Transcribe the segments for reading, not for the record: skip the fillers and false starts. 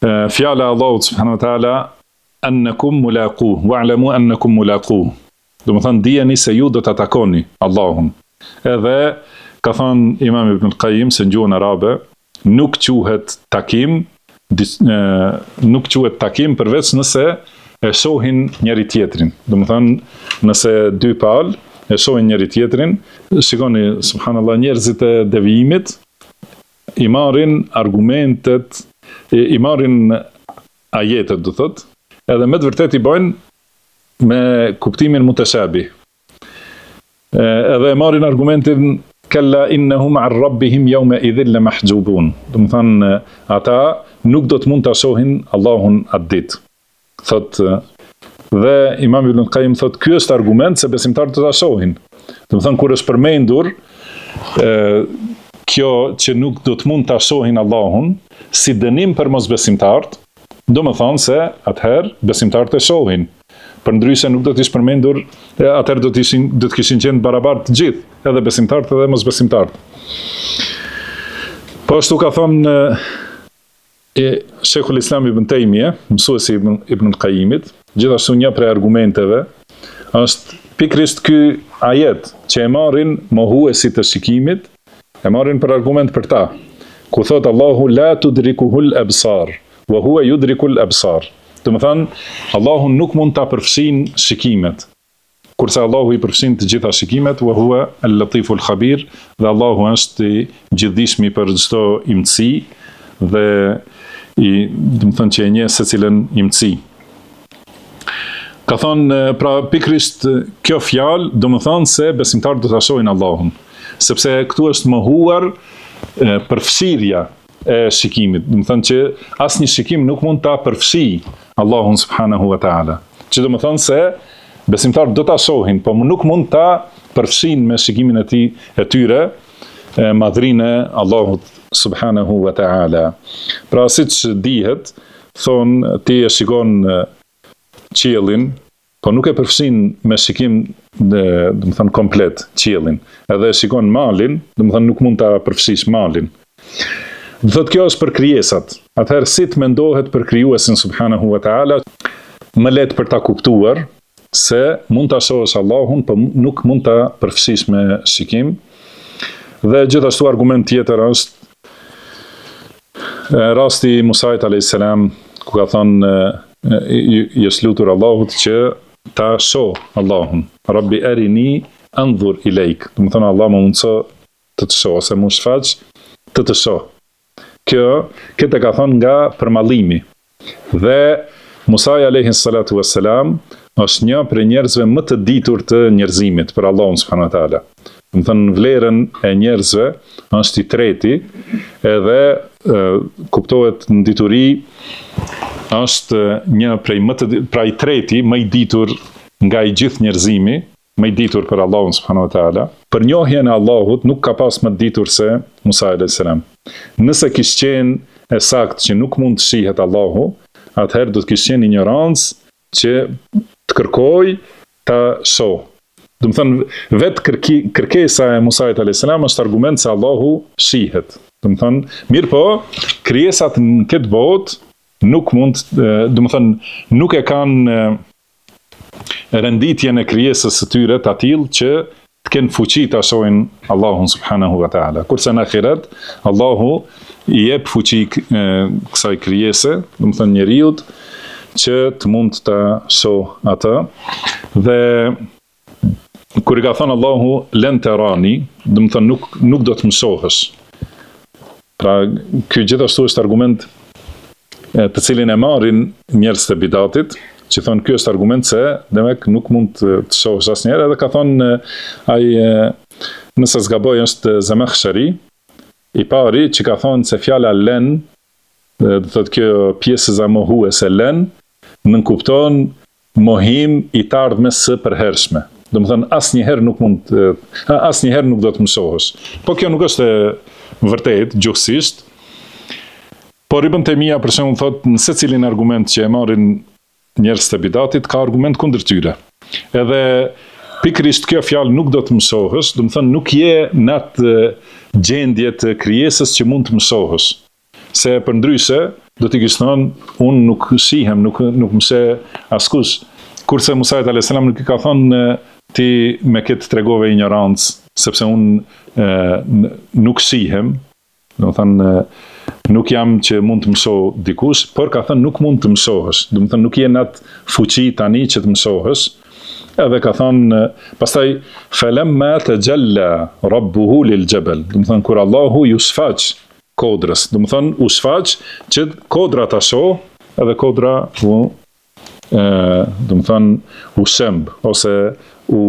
fjala e Allahut subhanahu wa taala annakum mulaqu wa'lamu annakum mulaqu. Do të thonë dijeni se ju do ta takoni Allahun. Edhe ka thënë Imam Ibn al-Qayyim se në gjuhën arabe nuk quhet takim, përveç nëse e shohin njëri tjetrin. Do të thonë nëse dy palë e shohin njëri tjetrin, shikoni subhanallahu njerëzit e devijimit i marrin argumentet, i marrin ajetet, do thot, edhe me të vërtet i bojnë me kuptimin mutashabih. Edhe marrin argumentin kalla innahum an rabbihim yawma idhin lamahjubun. Do të thonë ata nuk do të mund ta shohin Allahun atë ditë. Thot dhe Imam Ibn Qayyim thot ky është argument se besimtarët do ta shohin. Do të thonë kur është përmendur kjo që nuk do të mund ta shohin Allahun si dënim për mosbesimtarët, do të thonë se atëherë besimtarët e shohin. Përndryshe nuk do të ishte përmendur, atëherë do të kishin qenë barabartë të gjithë, edhe besimtarët edhe mosbesimtarët. Po ashtu ka thonë Sheikhul Islam Ibn Taymije, mësuesi Ibn Qayyimit, gjithashtu një prej argumenteve është pikrisht ky ajet që e marrin mohuesit të shikimit, e marrin për argument për ta, ku thot Allahu la tudrikuhul absar wa huwa yudrikul absar. Do të thonë Allahu nuk mund ta përfshin shikimet, kurse Allahu i përfshin të gjitha shikimet, wa huwa al-latiful khabir, dhe Allahu është i gjithdijshmi për çdo imtësi dhe do të thonë që e njeh secilën imtësi. Ka thonë pra pikrisht kjo fjalë do të thonë se besimtarët do ta shohin Allahun, sepse këtu është mohuar përfshirja e shikimit. Do të thonë që asnjë shikim nuk mund ta përfshi Allahun subhanahu wa taala. Që do të thonë se besimtarët do ta shohin, po nuk mund ta përfshin me shikimin e tyre madhrinë e Allahut subhanahu wa taala. Pra siç dihet, thonë ti e shikon qiellin, po nuk e përfshin me shikim do të thonë komplet qiellin. Edhe e shikon malin, do të thonë nuk mund ta përfshish malin. Do thotë kjo është për krijesat. Atëherë si të mendohet për krijuesin subhanahu wa taala, më lehtë për ta kuptuar se mund ta shohësh Allahun, por nuk mund ta përfshish me shikim. Dhe gjithashtu argument tjetër është rasti i Musait alayhis salam, ku ka thënë jes lutur Allahut që ta shoh Allahun. Rabbi arini anzur ilejk. Do të thonë Allah më mundso të të shoh, se më shfaq të shoh. Këtë ka thonë nga përmallimi. Dhe Musa alayhis salatu wassalam është një prej njerëzve më të ditur të njerëzimit për Allahun subhanahu wa taala. Do të thonë vlerën e njerëzve është i treti, edhe kuptohet në dituri është një prej pra i treti më i ditur nga i gjithë njerëzimi, më i ditur për Allahun subhanahu wa taala. Për njohjen e Allahut nuk ka pas më të ditur se Musa alayhis salam. Nëse kishte qenë e saktë që nuk mund të shihet Allahu, atëherë do të kishte qenë ignorancë që të kërkoj ta shoh. Do të thonë vetë kërkesa e Musait alayhis salam është argument se Allahu shihet. Do të thonë mirë po, krijesat në këtë botë nuk mund, do të thonë nuk e kanë renditjen e krijesës së tyre të tillë që të kenë fuqi ta shohin Allahun subhanahu wa taala. Kurse në ahiret Allahu i jep fuqi kësaj krijese, do të thonë njeriu që të mund ta shoh atë. Dhe kur i ka thënë Allahu len tarani, do të thonë nuk do të më shohësh. Pra ky gjithashtu është argument të cilin e marrin njerëzit e bidatit, që thonë ky është argument se demek nuk mund të shohësh asnjëherë. Edhe ka thonë ai nëse zgaboj është Zamakhshari, i pari që ka thonë se fjala len, do thotë kjo pjesë e mohuese len, nënkupton mohim i të ardhmes së përhershme. Do të thonë asnjëherë nuk do të më shohësh. Po kjo nuk është vërtet gjuhësisht. Por Ibn Taymija për shembull thotë në secilin argument që e marrin njerëzit e bidatit ka argument kundër tyre. Edhe pikrisht kjo fjalë nuk do të më shohësh, do të thonë nuk je në atë gjendje të krijesës që mund të më shohësh. Se përndryshe do t'i kishte thënë, unë nuk shihem, nuk më sheh askush. Kurse Musait a.s. nuk I ka thënë, ti me këtë tregove ignorancë, sepse unë nuk shihem, do të thënë, nuk jam që mund të mësoj dikush, por ka thënë nuk mund të mësohesh, do të thënë nuk je në atë fuqi tani që të mësohesh. Edhe ka thënë, pastaj falamma tajalla rabbuhu lil jabal, do të thënë kur Allahu ju shfaq kodrës, do të thënë u shfaq që kodra ta shoh, edhe kodra do të thënë u shemb ose u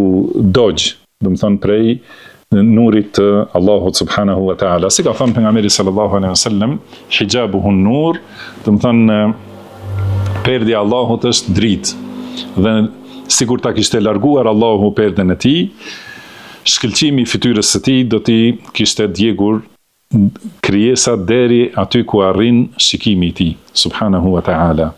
dogj, do të thënë prej nurit të Allahut subhanahu wa ta'ala. Si ka thënë pejgamberi sallallahu alaihi wasallam, hijabuhu nur, do të thënë perdi Allahut është dritë. Dhe sikur ta kishte larguar Allahu perden e tij, shkëlqimi I fytyrës së tij do t'i kishte djegur krijesat deri aty ku arrin shikimi I tij subhanahu wa ta'ala.